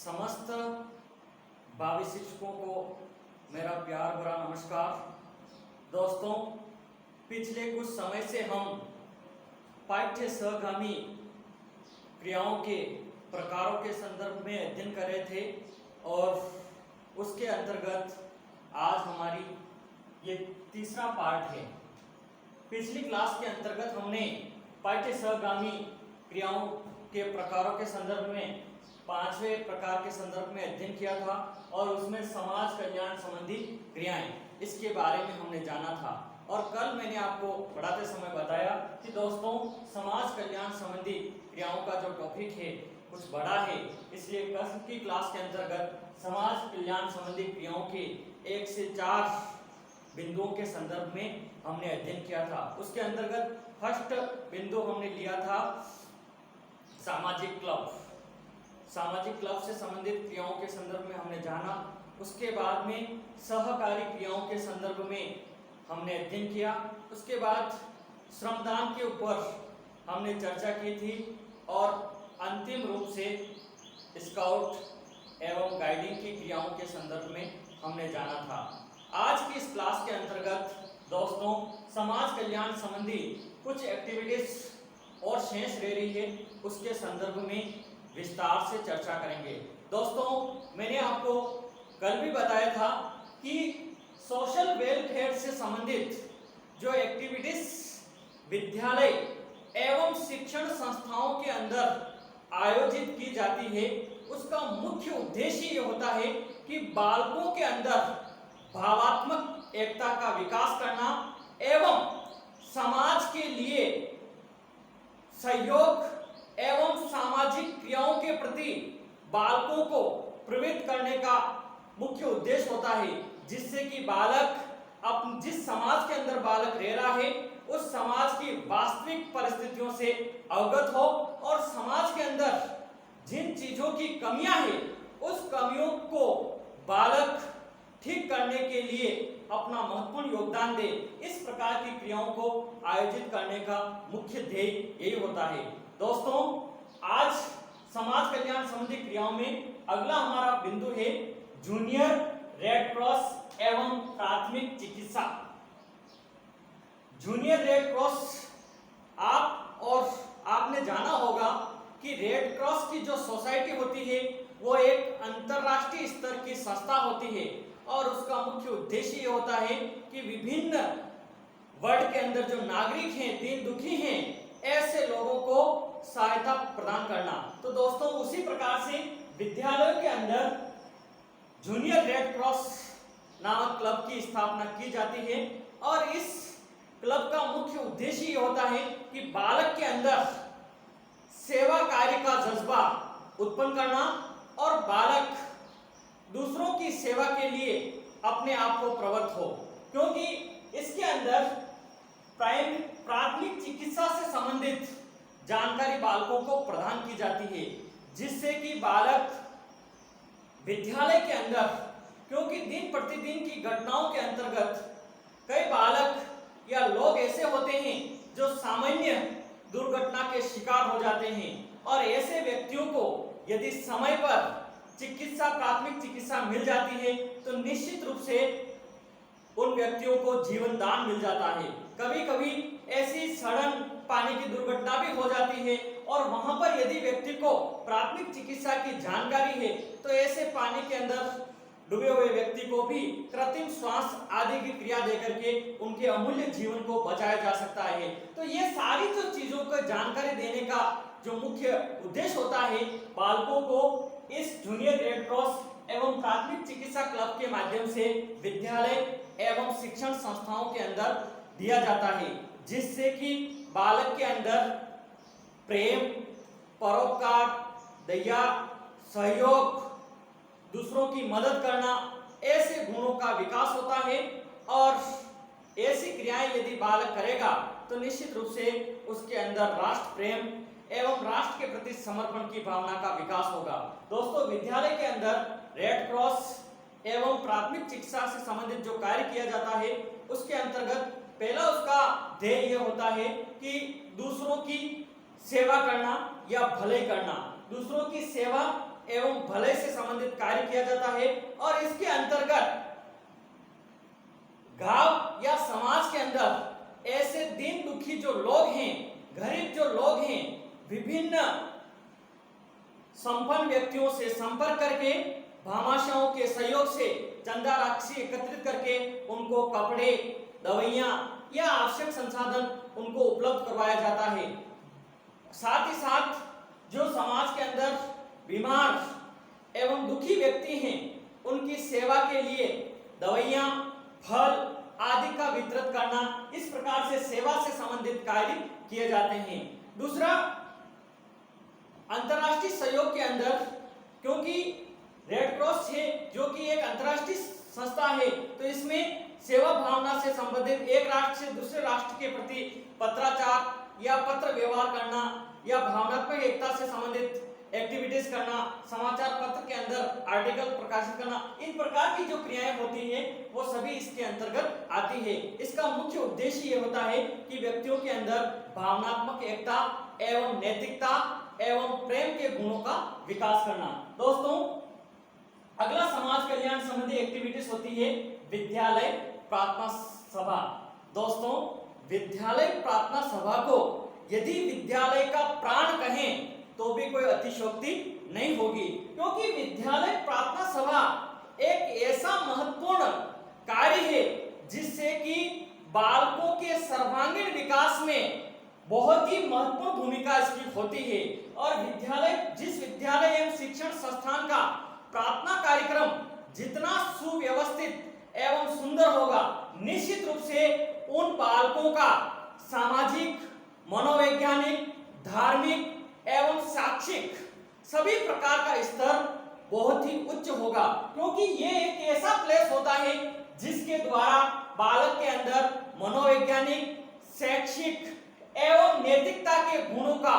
समस्त भावी शिक्षकों को मेरा प्यार भरा नमस्कार। दोस्तों, पिछले कुछ समय से हम पाठ्य सहगामी क्रियाओं के प्रकारों के संदर्भ में अध्ययन कर रहे थे और उसके अंतर्गत आज हमारी ये तीसरा पार्ट है। पिछली क्लास के अंतर्गत हमने पाठ्य सहगामी क्रियाओं के प्रकारों के संदर्भ में पांचवें प्रकार के संदर्भ में अध्ययन किया था और उसमें समाज कल्याण संबंधी क्रियाएं इसके बारे में हमने जाना था। और कल मैंने आपको पढ़ाते समय बताया कि दोस्तों, समाज कल्याण संबंधी क्रियाओं का जो टॉपिक है कुछ बड़ा है, इसलिए कल की क्लास के अंतर्गत समाज कल्याण संबंधी क्रियाओं के 1 से 4 बिंदुओं के संदर्भ में हमने अध्ययन किया था। उसके अंतर्गत फर्स्ट बिंदु हमने लिया था सामाजिक क्लब। सामाजिक क्लब से संबंधित क्रियाओं के संदर्भ में हमने जाना। उसके बाद में सहकारी क्रियाओं के संदर्भ में हमने अध्ययन किया। उसके बाद श्रमदान के ऊपर हमने चर्चा की थी और अंतिम रूप से स्काउट एवं गाइडिंग की क्रियाओं के संदर्भ में हमने जाना था। आज की इस क्लास के अंतर्गत दोस्तों, समाज कल्याण संबंधी कुछ एक्टिविटीज और शेष रह रही है, उसके संदर्भ में विस्तार से चर्चा करेंगे। दोस्तों, मैंने आपको कल भी बताया था कि सोशल वेलफेयर से संबंधित जो एक्टिविटीज विद्यालय एवं शिक्षण संस्थाओं के अंदर आयोजित की जाती है, उसका मुख्य उद्देश्य ये होता है कि बालकों के अंदर भावात्मक एकता का विकास करना एवं समाज के लिए सहयोग एवं सामाजिक क्रियाओं के प्रति बालकों को प्रवृत्त करने का मुख्य उद्देश्य होता है, जिससे कि बालक जिस समाज के अंदर बालक रह रहा है उस समाज की वास्तविक परिस्थितियों से अवगत हो और समाज के अंदर जिन चीजों की कमियां हैं उस कमियों को बालक ठीक करने के लिए अपना महत्वपूर्ण योगदान दे। इस प्रकार की क्रियाओं को आयोजित करने का मुख्य ध्येय यही होता है। दोस्तों, आज समाज कल्याण संबंधी क्रियाओं में अगला हमारा बिंदु है जूनियर रेड क्रॉस एवं प्राथमिक चिकित्सा। जूनियर रेड क्रॉस आपने जाना होगा कि रेड क्रॉस की जो सोसाइटी होती है वो एक अंतरराष्ट्रीय स्तर की संस्था होती है और उसका मुख्य उद्देश्य ये होता है कि विभिन्न वर्ल्ड के अंदर जो नागरिक हैं, दीन दुखी हैं, ऐसे लोगों को सहायता प्रदान करना। तो दोस्तों, उसी प्रकार से विद्यालयों के अंदर जूनियर रेड क्रॉस नामक क्लब की स्थापना की जाती है और इस क्लब का मुख्य उद्देश्य ये होता है कि बालक के अंदर सेवा कार्य का जज्बा उत्पन्न करना और बालक दूसरों की सेवा के लिए अपने आप को प्रवृत्त हो, क्योंकि इसके अंदर प्राथमिक चिकित्सा से संबंधित जानकारी बालकों को प्रदान की जाती है, जिससे कि बालक विद्यालय के अंदर, क्योंकि दिन प्रतिदिन की घटनाओं के अंतर्गत कई बालक या लोग ऐसे होते हैं जो सामान्य दुर्घटना के शिकार हो जाते हैं और ऐसे व्यक्तियों को यदि समय पर प्राथमिक चिकित्सा मिल जाती है तो निश्चित रूप से उन व्यक्तियों को जीवन दान मिल जाता है। कभी कभी ऐसी सड़न पानी की दुर्घटना भी हो जाती है और वहां पर यदि व्यक्ति को प्राथमिक चिकित्सा की जानकारी है तो ऐसे पानी के अंदर डूबे हुए व्यक्ति को भी कृत्रिम श्वास आदि की क्रिया देकर के उनके अमूल्य जीवन को बचाया जा सकता है। तो ये सारी जो चीजों को जानकारी देने का जो मुख्य उद्देश्य होता है, बालकों को इस जूनियर रेड क्रॉस एवं प्राथमिक चिकित्सा क्लब के माध्यम से विद्यालय एवं शिक्षण संस्थाओं के अंदर दिया जाता है, जिससे कि बालक के अंदर प्रेम, परोपकार, दया, सहयोग, दूसरों की मदद करना, ऐसे गुणों का विकास होता है और ऐसी क्रियाएं यदि बालक करेगा तो निश्चित रूप से उसके अंदर राष्ट्र प्रेम एवं राष्ट्र के प्रति समर्पण की भावना का विकास होगा। दोस्तों, विद्यालय के अंदर रेड क्रॉस एवं प्राथमिक चिकित्सा से संबंधित जो कार्य किया जाता है उसके अंतर्गत पहला उसका ध्येय यह होता है कि दूसरों की सेवा करना या भलाई करना, दूसरों की सेवा एवं भले से संबंधित कार्य किया जाता है। और इसके अंतर्गत गांव या समाज के अंदर ऐसे दीन दुखी जो लोग हैं, गरीब जो लोग हैं, विभिन्न संपन्न व्यक्तियों से संपर्क करके भामाशाहों के सहयोग से चंदा राशि एकत्रित करके उनको कपड़े, दवाइयां या आवश्यक संसाधन उनको उपलब्ध करवाया जाता है। साथ ही साथ जो समाज के अंदर बीमार एवं दुखी व्यक्ति हैं, उनकी सेवा के लिए दवाइयां, फल आदि का वितरण करना, इस प्रकार से सेवा से संबंधित कार्य किए जाते हैं। दूसरा, अंतर्राष्ट्रीय सहयोग के अंदर, क्योंकि रेड क्रॉस है जो कि एक अंतर्राष्ट्रीय संस्था है, तो इसमें सेवा भावना से संबंधित एक राष्ट्र से दूसरे राष्ट्र के प्रति पत्राचार या पत्र व्यवहार करना या भावनात्मक एकता से संबंधित एक्टिविटीज करना, समाचार पत्र के अंदर आर्टिकल प्रकाशित करना, इन प्रकार की जो क्रियाएं होती है वो सभी इसके अंतर्गत आती है। इसका मुख्य उद्देश्य ये होता है कि व्यक्तियों के अंदर भावनात्मक एकता एवं नैतिकता एवं प्रेम के गुणों का विकास करना। दोस्तों, अगला समाज कल्याण संबंधी एक्टिविटीज होती है विद्यालय प्रार्थना सभा। दोस्तों, विद्यालय प्रार्थना सभा को यदि विद्यालय का प्राण कहें तो भी कोई अतिशयोक्ति नहीं होगी, क्योंकि विद्यालय प्रार्थना सभा एक ऐसा महत्वपूर्ण कार्य है जिससे कि बालकों के सर्वांगीण विकास में बहुत ही महत्वपूर्ण भूमिका इसकी होती है। और जिस विद्यालय एवं शिक्षण संस्थान का प्रार्थना कार्यक्रम जितना सुव्यवस्थित एवं सुंदर होगा, निश्चित रूप से उन बालकों का सामाजिक, मनोवैज्ञानिक, धार्मिक एवं शैक्षिक सभी प्रकार का स्तर बहुत ही उच्च होगा, क्योंकि ये एक ऐसा प्लेस होता है जिसके द्वारा बालक के अंदर मनोवैज्ञानिक, शैक्षिक एवं नैतिकता के गुणों का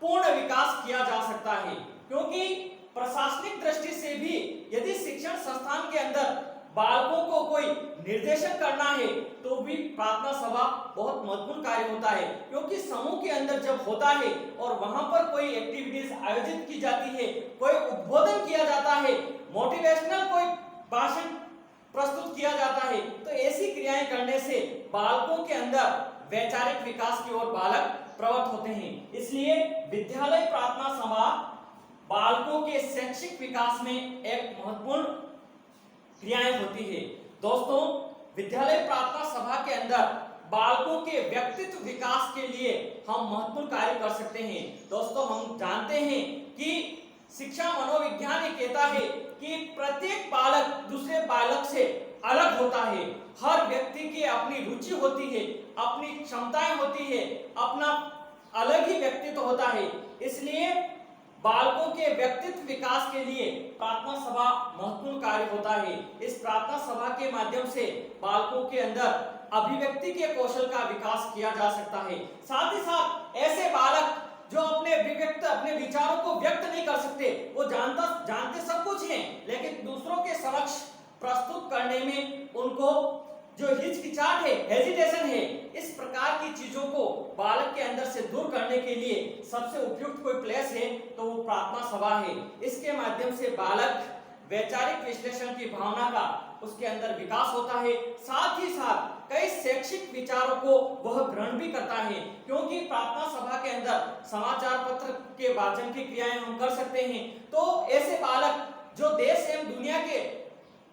पूर्ण विकास किया जा सकता है। क्योंकि प्रशासनिक दृष्टि से भी यदि शिक्षण संस्थान के अंदर बालकों को कोई निर्देशन करना है तो भी प्रार्थना सभा बहुत महत्वपूर्ण कार्य होता है, क्योंकि समूह के अंदर जब होता है और वहां पर कोई एक्टिविटीज आयोजित की जाती है, कोई उद्बोधन किया जाता है, मोटिवेशनल कोई भाषण प्रस्तुत किया जाता है, तो ऐसी क्रियाएं करने से बालकों के अंदर वैचारिक विकास की ओर बालक प्रवृत्त होते हैं। इसलिए विद्यालय प्रार्थना सभा बालकों के शैक्षिक विकास में एक महत्वपूर्ण क्रियाएं होती है। दोस्तों, विद्यालय प्रार्थना सभा के अंदर बालकों के व्यक्तित्व विकास के लिए हम महत्वपूर्ण कार्य कर सकते हैं। दोस्तों, हम जानते हैं कि शिक्षा मनोविज्ञान ये कहता है कि प्रत्येक बालक दूसरे बालक से अलग होता है। हर व्यक्ति की अपनी रुचि होती है, अपनी क्षमताएं होती है, अपना अलग ही व्यक्तित्व होता है। इसलिए बालकों के व्यक्तित्व विकास के लिए प्रार्थना सभा महत्वपूर्ण कार्य होता है। इस प्रार्थना सभा के माध्यम से बालकों के अंदर अभिव्यक्ति के कौशल का विकास किया जा सकता है। साथ ही साथ ऐसे बालक जो अपने विचारों को व्यक्त नहीं कर सकते, वो जानते सब कुछ हैं, लेकिन दूसरों के समक्ष प्रस्तुत करने में उनको जो हिचकिचाहट है, हेजिटेशन है, इस प्रकार की चीजों को बालक के अंदर से दूर करने के लिए सबसे उपयुक्त कोई प्लेस है तो वो प्रार्थना सभा है। इसके माध्यम से बालक वैचारिक विश्लेषण की भावना का उसके अंदर विकास होता है। साथ ही साथ कई शैक्षिक विचारों को वह ग्रहण भी करता है, क्योंकि प्रार्थना सभा के अंदर समाचार पत्र के वाचन की क्रियाएं हम कर सकते हैं। तो ऐसे बालक जो देश एवं दुनिया के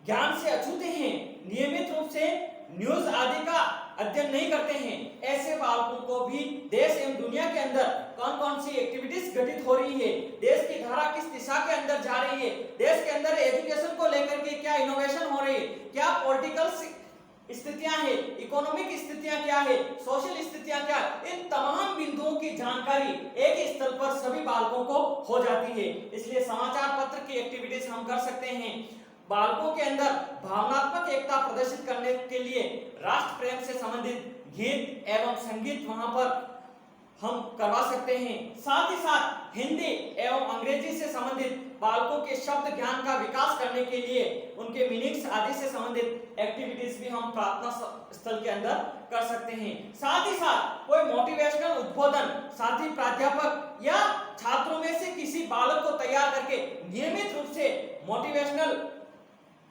ज्ञान से अछूते हैं, नियमित रूप से न्यूज आदि का अध्ययन नहीं करते हैं, ऐसे बालकों को भी देश एवं दुनिया के अंदर कौन कौन सी एक्टिविटीज घटित हो रही है, देश की धारा किस दिशा के अंदर जा रही है, देश के अंदर एजुकेशन को लेकर के क्या इनोवेशन हो रही है, क्या पॉलिटिकल स्थितियां हैं, इकोनॉमिक स्थितियां क्या है, सोशल स्थितियां क्या, इन तमाम बिंदुओं की जानकारी एक ही स्थल पर सभी बालकों को हो जाती है। इसलिए समाचार पत्र की एक्टिविटीज हम कर सकते हैं। बालकों के अंदर भावनात्मक एकता प्रदर्शित करने के लिए राष्ट्र प्रेम से संबंधित गीत एवं संगीत वहां पर हम करवा सकते हैं। साथ ही साथ हिंदी एवं अंग्रेजी से संबंधित बालकों के शब्द ज्ञान का विकास करने के लिए उनके मीनिंग्स आदि से संबंधित एक्टिविटीज भी हम प्रार्थना स्थल के अंदर कर सकते हैं। साथ ही साथ कोई मोटिवेशनल उद्बोधन साथी प्राध्यापक या छात्रों में से किसी बालक को तैयार करके करके नियमित रूप से मोटिवेशनल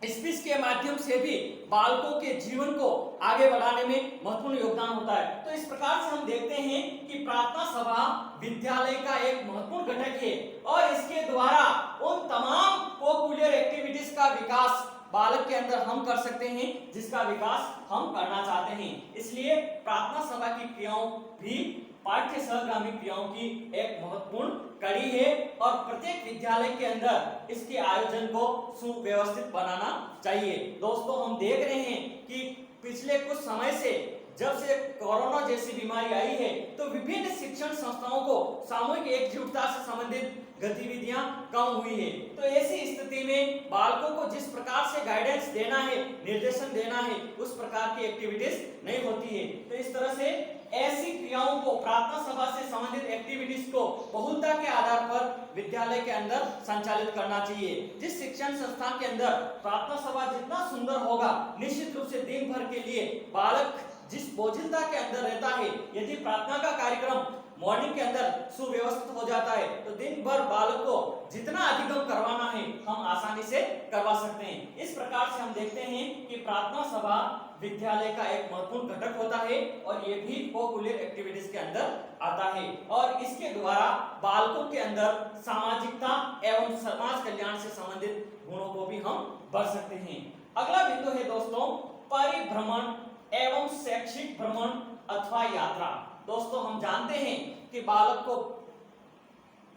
स्पीच के माध्यम से भी बालकों के जीवन को आगे बढ़ाने में महत्वपूर्ण योगदान होता है। तो इस प्रकार से हम देखते हैं कि प्रार्थना सभा विद्यालय का एक महत्वपूर्ण घटक है और इसके द्वारा उन तमाम कोकुलर एक्टिविटीज का विकास बालक के अंदर हम कर सकते हैं जिसका विकास हम करना चाहते हैं। इसलिए प्रार्थना सभा की क्रियाओं भी पाठ्य सहगामी क्रियाओं की एक महत्वपूर्ण कड़ी है और प्रत्येक विद्यालय के अंदर इसके आयोजन को सुव्यवस्थित बनाना चाहिए। दोस्तों, हम देख रहे हैं कि पिछले कुछ समय से जब से कोरोना जैसी बीमारी आई है तो विभिन्न शिक्षण संस्थाओं को सामूहिक एकजुटता से संबंधित गतिविधियां कम हुई है। तो ऐसी स्थिति में बालकों को जिस प्रकार से गाइडेंस देना है, निर्देशन देना है, उस प्रकार की एक्टिविटीज नहीं होती है। तो इस तरह से ऐसी क्रियाओं को, प्रार्थना सभा से संबंधित एक्टिविटीज को बहुलता के आधार पर विद्यालय के अंदर संचालित करना चाहिए। जिस शिक्षण संस्थान के अंदर प्रार्थना सभा जितना सुंदर होगा, निश्चित रूप से दिन भर के लिए बालक जिस बोझिलता के अंदर रहता है, यदि प्रार्थना का कार्यक्रम मॉर्निंग के अंदर सुव्यवस्थित हो जाता है तो दिन भर बालक को जितना अधिगम करवाना है हम आसानी से करवा सकते हैं। इस प्रकार से हम देखते हैं कि प्रार्थना सभा विद्यालय का एक महत्वपूर्ण घटक होता है और ये भी कोकुलर एक्टिविटीज के अंदर आता है और इसके द्वारा बालकों के अंदर सामाजिकता एवं समाज कल्याण से संबंधित गुणों को भी हम बढ़ सकते हैं। अगला बिंदु है दोस्तों परिभ्रमण एवं शैक्षिक भ्रमण अथवा यात्रा। दोस्तों, हम जानते हैं कि बालक को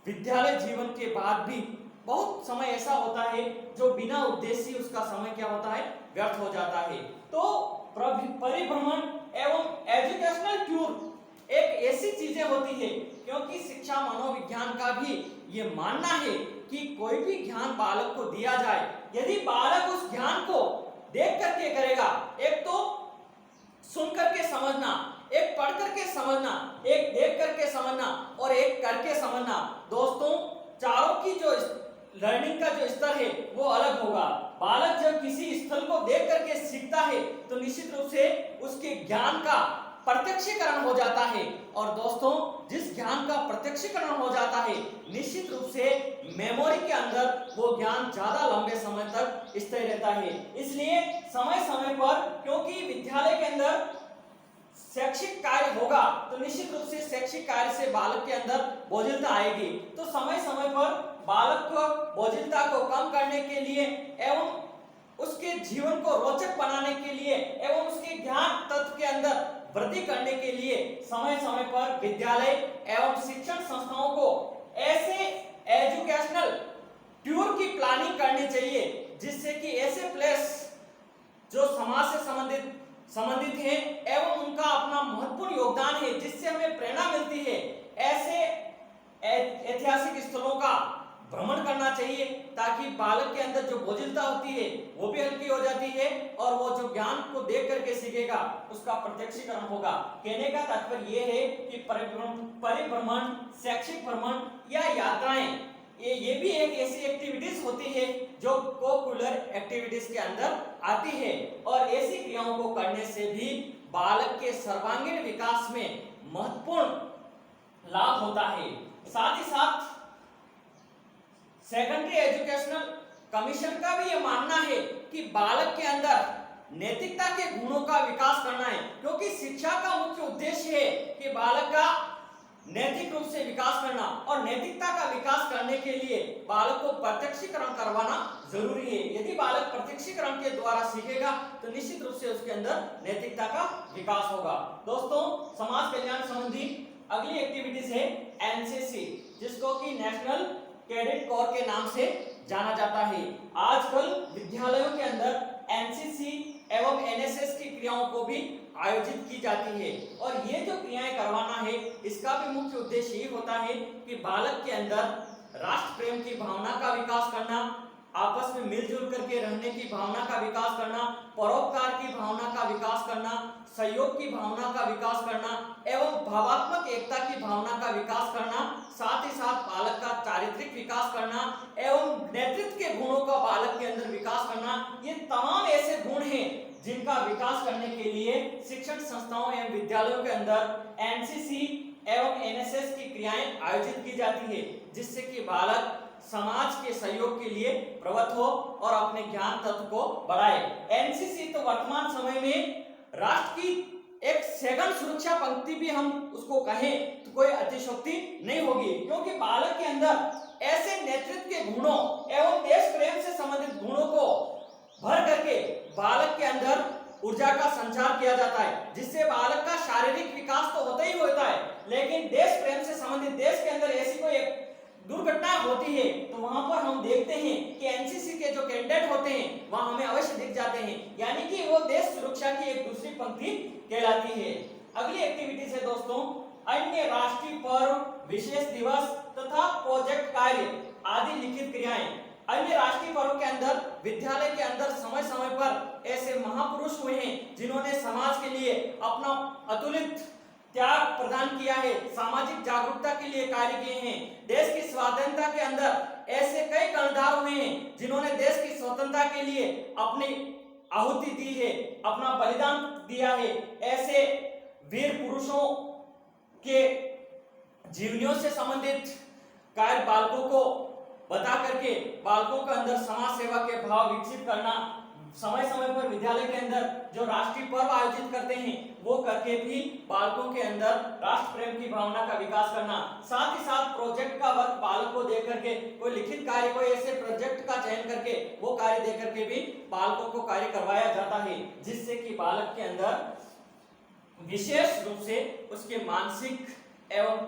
विद्यालय जीवन के बाद भी बहुत समय ऐसा होता है जो बिना उद्देश्य उसका समय क्या होता है, व्यर्थ हो जाता है। तो परिभ्रमण एवं एजुकेशनल टूर एक ऐसी चीजें होती है, क्योंकि शिक्षा मनोविज्ञान का भी ये मानना है कि कोई भी ज्ञान बालक को दिया जाए, यदि बालक उस ज्ञान को देख करके करेगा, एक तो सुन करके समझना, एक पढ़ करके समझना, एक देख करके समझना और एक करके समझना, दोस्तों चारों की जो लर्निंग का जो स्तर है वो अलग होगा। बालक जब किसी स्थल को देख करके सीखता है तो निश्चित रूप से उसके ज्ञान का प्रत्यक्षीकरण हो जाता है और दोस्तों जिस ज्ञान का प्रत्यक्षीकरण हो जाता है निश्चित रूप से मेमोरी के अंदर वो ज्ञान ज्यादा लंबे समय तक स्थायी रहता है। इसलिए समय समय पर, क्योंकि विद्यालय के अंदर शैक्षिक कार्य होगा तो निश्चित रूप से शैक्षिक कार्य से बालक के अंदर बोझिलता आएगी। तो समय समय पर बालक को बोझिलता को कम करने के लिए एवं उसके जीवन को रोचक बनाने के लिए एवं उसके ज्ञान तत्व के अंदर वृद्धि करने के लिए समय समय पर विद्यालय एवं शिक्षण संस्थाओं को ऐसे एजुकेशनल टूर की प्लानिंग करनी चाहिए जिससे कि ऐसे प्लेस जो समाज से संबंधित है एवं उनका अपना महत्वपूर्ण योगदान है जिससे हमें प्रेरणा मिलती है, ऐसे ऐतिहासिक स्थलों का भ्रमण करना चाहिए ताकि बालक के अंदर जो बोझिलता होती है वो भी हल्की हो जाती है और वो जो ज्ञान को देख करके सीखेगा उसका प्रत्यक्षीकरण होगा। कहने का तात्पर्य ये है कि परिभ्रमण, शैक्षिक भ्रमण या यात्राएं ये भी एक ऐसी एक्टिविटीज होती है जो कोकुलर एक्टिविटीज के अंदर आती है और ऐसी क्रियाओं को करने से भी बालक के सर्वांगीण विकास में महत्वपूर्ण लाभ होता है। साथ ही साथ सेकेंडरी एजुकेशनल कमीशन का भी यह मानना है कि बालक के अंदर नैतिकता के गुणों का विकास करना है, क्योंकि शिक्षा का मुख्य उद्देश्य है कि बालक का नैतिक रूप से विकास करना और नैतिकता का विकास करने के लिए बालक को प्रत्यक्षीकरण करवाना जरूरी है। यदि बालक प्रत्यक्षीकरण के द्वारा सीखेगा तो निश्चित रूप से उसके अंदर नैतिकता का विकास होगा। दोस्तों, समाज कल्याण संबंधी अगली एक्टिविटीज है एनसीसी, जिसको कि नेशनल कैडेट कोर के नाम से जाना जाता है। आजकल विद्यालयों के अंदर एनसीसी एवं एनएसएस की क्रियाओं को भी आयोजित की जाती है और ये जो क्रियाएं करवाना है इसका भी मुख्य उद्देश्य ये होता है कि बालक के अंदर राष्ट्र प्रेम की भावना का विकास करना, आपस में मिलजुल करके रहने की भावना का विकास करना, परोपकार की भावना का विकास करना, सहयोग की भावना का विकास करना एवं भावात्मक एकता की भावना का विकास करना, साथ ही साथ बालक का चारित्रिक विकास करना एवं नेतृत्व के गुणों का बालक के अंदर विकास करना, ये तमाम ऐसे गुण हैं जिनका विकास करने के लिए शिक्षण संस्थाओं एवं विद्यालयों के अंदर एनसीसी एवं एनएसएस की क्रियाएं आयोजित की जाती है, जिससे कि बालक समाज के सहयोग के लिए प्रवृत्त हो और अपने ज्ञान तत्व को बढ़ाए। एनसीसी तो वर्तमान समय में राष्ट्र की एक सेकंड सुरक्षा पंक्ति भी हम उसको कहें तो कोई अतिशयोक्ति नहीं होगी, क्योंकि बालक के अंदर ऐसे नेतृत्व के गुणों एवं देश प्रेम से संबंधित गुणों को भर करके बालक के अंदर ऊर्जा का संचार किया जाता है, जिससे बालक का शारीरिक विकास तो होता ही होता है, लेकिन देश प्रेम से संबंधित देश के अंदर ऐसी कोई एक दुर्घटना होती है तो वहां पर हम देखते हैं कि एनसीसी के जो कैडेट होते हैं वहां हमें अवश्य दिख जाते हैं, यानी कि वो देश सुरक्षा की एक दूसरी पंक्ति कहलाती है। अगली एक्टिविटीज है दोस्तों, अन्य राष्ट्रीय पर्व, विशेष दिवस तथा प्रोजेक्ट कार्य आदि लिखित क्रियाएं। अन्य राष्ट्रीय पर्व के अंदर विद्यालय के अंदर समय समय पर ऐसे महापुरुष हुए हैं जिन्होंने समाज के लिए अपना अतुलित त्याग प्रदान किया है, सामाजिक जागरूकता के लिए कार्य किए हैं। देश की स्वाधीनता के अंदर ऐसे कई कर्णधार हुए हैं जिन्होंने देश की स्वतंत्रता के लिए अपनी आहुति दी है, अपना बलिदान दिया है। ऐसे वीर पुरुषों के जीवनियों से संबंधित कार्य बालकों को बता करके बालकों के अंदर समाज सेवा के भाव विकसित करना, समय समय पर विद्यालय के अंदर जो राष्ट्रीय पर्व आयोजित करते हैं वो करके भी बालकों के अंदर राष्ट्र प्रेम की भावना का विकास करना, साथ ही साथ प्रोजेक्ट का वर्क बालक को दे करके कोई लिखित कार्य, कोई ऐसे प्रोजेक्ट का चयन करके वो कार्य दे करके भी बालकों को कार्य करवाया जाता है, जिससे कि बालक के अंदर विशेष रूप से उसके मानसिक एवं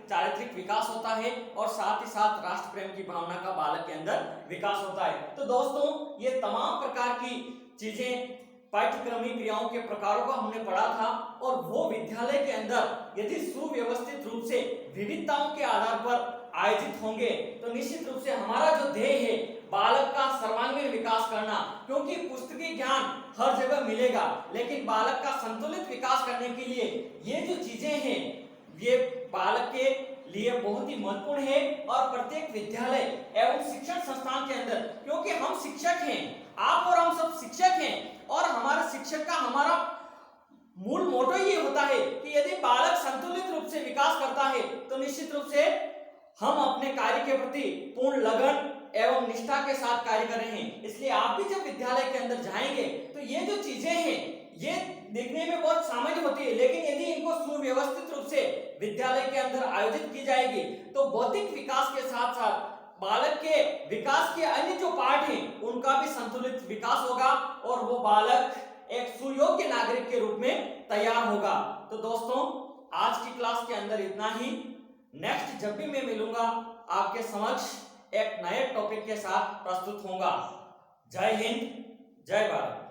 चारित्रिक विकास होता है और साथ ही साथ राष्ट्र प्रेम की भावना का बालक के अंदर विकास होता है। तो दोस्तों ये तमाम प्रकार की चीजें पाठ्यक्रमीय क्रियाओं के प्रकारों को हमने पढ़ा था, और वो विद्यालय के अंदर यदि सुव्यवस्थित रूप से विविधताओं के आधार पर आयोजित होंगे तो निश्चित रूप से हमारा जो ध्येय है बालक का सर्वांगीण विकास करना, क्योंकि पुस्तकीय ज्ञान हर जगह मिलेगा, लेकिन बालक का संतुलित विकास करने के लिए ये जो चीजें हैं ये बालक के लिए बहुत ही महत्वपूर्ण है। और प्रत्येक विद्यालय एवं शिक्षण संस्थान के अंदर, क्योंकि हम शिक्षक हैं, आप और हम सब शिक्षक हैं, और हमारे शिक्षक का हमारा मूल मोटो ये होता है कि यदि बालक संतुलित रूप से विकास करता है तो निश्चित रूप से हम अपने कार्य के प्रति पूर्ण लगन एवं निष्ठा के साथ कार्य कर रहे हैं। इसलिए आप भी जब विद्यालय के अंदर जाएंगे तो ये जो चीजें हैं ये देखने में बहुत सामान्य होती है, लेकिन यदि इनको सुव्यवस्थित रूप से विद्यालय के अंदर आयोजित की जाएगी तो बौद्धिक विकास के साथ साथ बालक के विकास के अन्य जो पार्ट हैं उनका भी संतुलित विकास होगा और वो बालक एक सुयोग्य नागरिक के रूप में तैयार होगा। तो दोस्तों आज की क्लास के अंदर इतना ही। नेक्स्ट जब भी मैं मिलूंगा आपके समक्ष एक नए टॉपिक के साथ प्रस्तुत होऊंगा। जय हिंद, जय भारत।